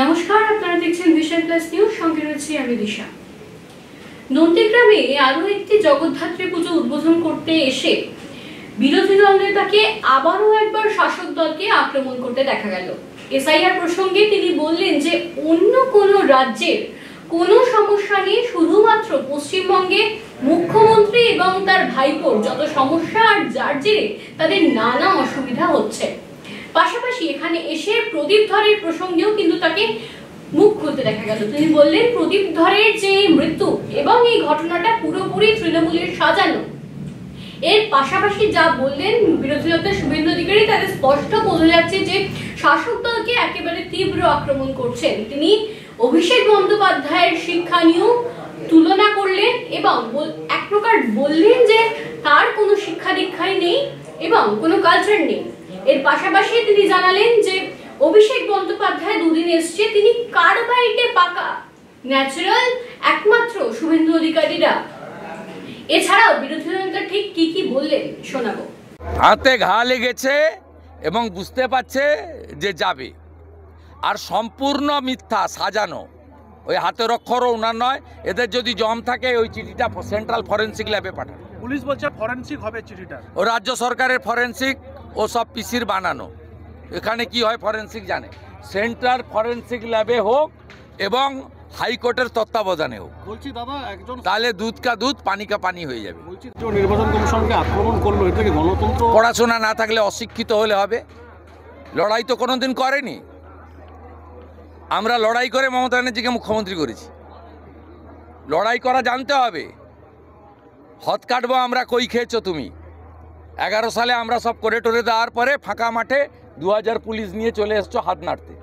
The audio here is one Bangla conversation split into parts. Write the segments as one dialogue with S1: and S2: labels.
S1: নমস্কার, আপনারা দেখছেন ভিশন প্লাস নিউজ। সঙ্গে রয়েছে আমি দিশা। নন্দীগ্রামে আরো একটি জগদ্ধাত্রী পুজো উদ্বোধন করতে এসে বিরোধী দল নেতাকে আবারও একবার শাসক দলকে আক্রমণ করতে দেখা গেল। এসআইআর প্রসঙ্গে তিনি বললেন যে অন্য কোনো রাজ্যের কোনো সমস্যা নেই, শুধুমাত্র পশ্চিমবঙ্গে মুখ্যমন্ত্রী এবং তার ভাইপোর যত সমস্যা আর যার জেরে তাদের নানা অসুবিধা হচ্ছে। পাশাপাশি এখানে এসে প্রদীপ ধরের প্রসঙ্গেও কিন্তু তাকে মুখ খুলতে দেখা গেল। তিনি বললেন প্রদীপ ধরের যে মৃত্যু এবং এই ঘটনাটা পুরোপুরি তৃণমূলের সাজানো। এর পাশাপাশি যা বললেন বিরোধী দলনেতা শুভেন্দু অধিকারী, তাতে স্পষ্ট বোঝা যাচ্ছে যে শাসক দলকে একেবারে তীব্র আক্রমণ করছেন। তিনি অভিষেক বন্দ্যোপাধ্যায়ের শিক্ষা নিয়েও তুলনা করলেন এবং এক প্রকার বললেন যে তার কোনো শিক্ষা দীক্ষাই নেই এবং কোনো কালচার নেই। এর পাশাপাশি তিনি জানালেন যে অভিষেক বন্দ্যোপাধ্যায় দুদিন এসছে, তিনি কার্বাইটে পাকা, ন্যাচারাল একমাত্র শুভেন্দু অধিকারীরা। এছাড়াও বিরোধী দলনেতা ঠিক কি কি বললেন শোনাবো।
S2: হাতে ঘা লেগেছে এবং বুঝতে পারছে যে যাবে, আর সম্পূর্ণ মিথ্যা সাজানো। ওই হাতের অক্ষরও ওনার নয়। এদের যদি জম থাকে ওই চিঠিটা সেন্ট্রাল ফরেন্সিক ল্যাবে পাঠান।
S3: পুলিশ বলছে ফরেন্সিক হবে চিঠিটা।
S2: ও রাজ্য সরকারের ফরেন্সিক, ও সব পিসির বানানো। এখানে কি হয় ফরেন্সিক জানে। সেন্ট্রাল ফরেন্সিক ল্যাবে হোক এবং হাইকোর্টের তত্ত্বাবধানে হোক।
S3: বলছি দাদা, একজন
S2: তাহলে দুধ কা দুধ পানি কা পানি হয়ে যাবে।
S3: বলছি যে নির্বাচন কমিশনকে আক্রমণ করলো, এটা কি গণতন্ত্র?
S2: পড়াশোনা না থাকলে অশিক্ষিত হলে হবে? লড়াই তো কোনোদিন করেনি। আমরা লড়াই করে মমতা ব্যানার্জিকে মুখ্যমন্ত্রী করেছি। লড়াই করা জানতে হবে। হদ কাটবো আমরা, কই খেয়েছো তুমি? 11 সালে আমরা সব করে টোরে দেওয়ার পরে ফাঁকা মাঠে 2000 পুলিশ নিয়ে চলে এসছো হাত নাড়তে।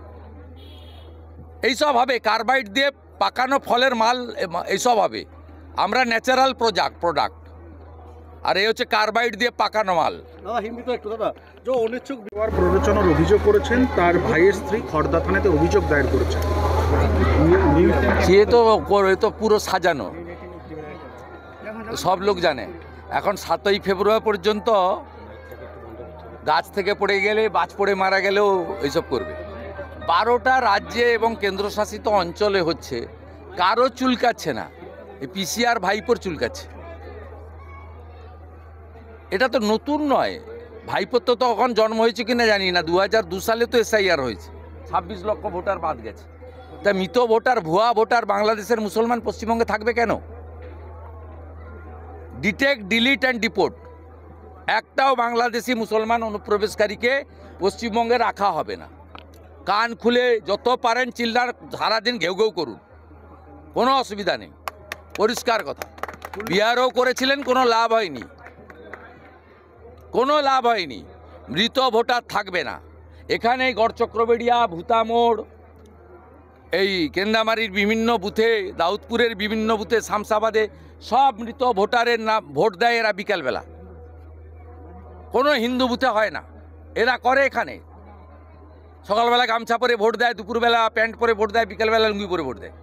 S2: এইসব হবে, কার্বাইড দিয়ে পাকানো ফলের মাল, এইসব হবে। আমরা ন্যাচারাল প্রোডাক্ট, আর এই হচ্ছে কার্বাইড দিয়ে পাকানো মাল।
S3: দাদা হিন্দি তো একটু। দাদা, যে অনিচ্ছুক বিবাহ প্ররোচনার অভিযোগ করেছেন, তার ভাইয়ের স্ত্রী খড়দা থানাতে অভিযোগ দায়ের করেছেন।
S2: সে তো পুরো সাজানো, সব লোক জানে। এখন 7ই ফেব্রুয়ারি পর্যন্ত গাছ থেকে পড়ে গেলে, বাজ পড়ে মারা গেলেও এইসব করবে। 12টা রাজ্যে এবং কেন্দ্রশাসিত অঞ্চলে হচ্ছে, কারো চুলকাচ্ছে না। এই পিসিআর ভাইপোর চুলকাচ্ছে। এটা তো নতুন নয়। ভাইপোর তো তখন জন্ম হয়েছে কিনা জানি না। 2002 সালে তো এসআইআর হয়েছে, 26 লক্ষ ভোটার বাদ গেছে। তা মৃত ভোটার, ভুয়া ভোটার বাংলাদেশের মুসলমান পশ্চিমবঙ্গে থাকবে কেন? Detect, delete and deport. একটাও বাংলাদেশি মুসলমান অনুপ্রবেশকারীকে পশ্চিমবঙ্গে রাখা হবে না। কান খুলে যত পারেন চিল্লার, সারাদিন ঘেউ ঘেউ করুন, কোনো অসুবিধা নেই। পরিষ্কার কথা। বিহারও করেছিলেন, কোনো লাভ হয়নি, কোনো লাভ হয়নি। মৃত ভোটার থাকবে না এখানে। গড়চক্রবেড়িয়া, ভূতামোড়, এই কেন্দামারির বিভিন্ন বুথে, দাউদপুরের বিভিন্ন বুথে, শামসাবাদে সব মৃত ভোটারের নাম ভোট দেয় এরা বিকালবেলা। কোনো হিন্দু বুথে হয় না। এরা করে এখানে। সকালবেলা গামছা পরে ভোট দেয়, দুপুরবেলা প্যান্ট পরে ভোট দেয়, বিকালবেলা লুঙ্গি পরে ভোট দেয়।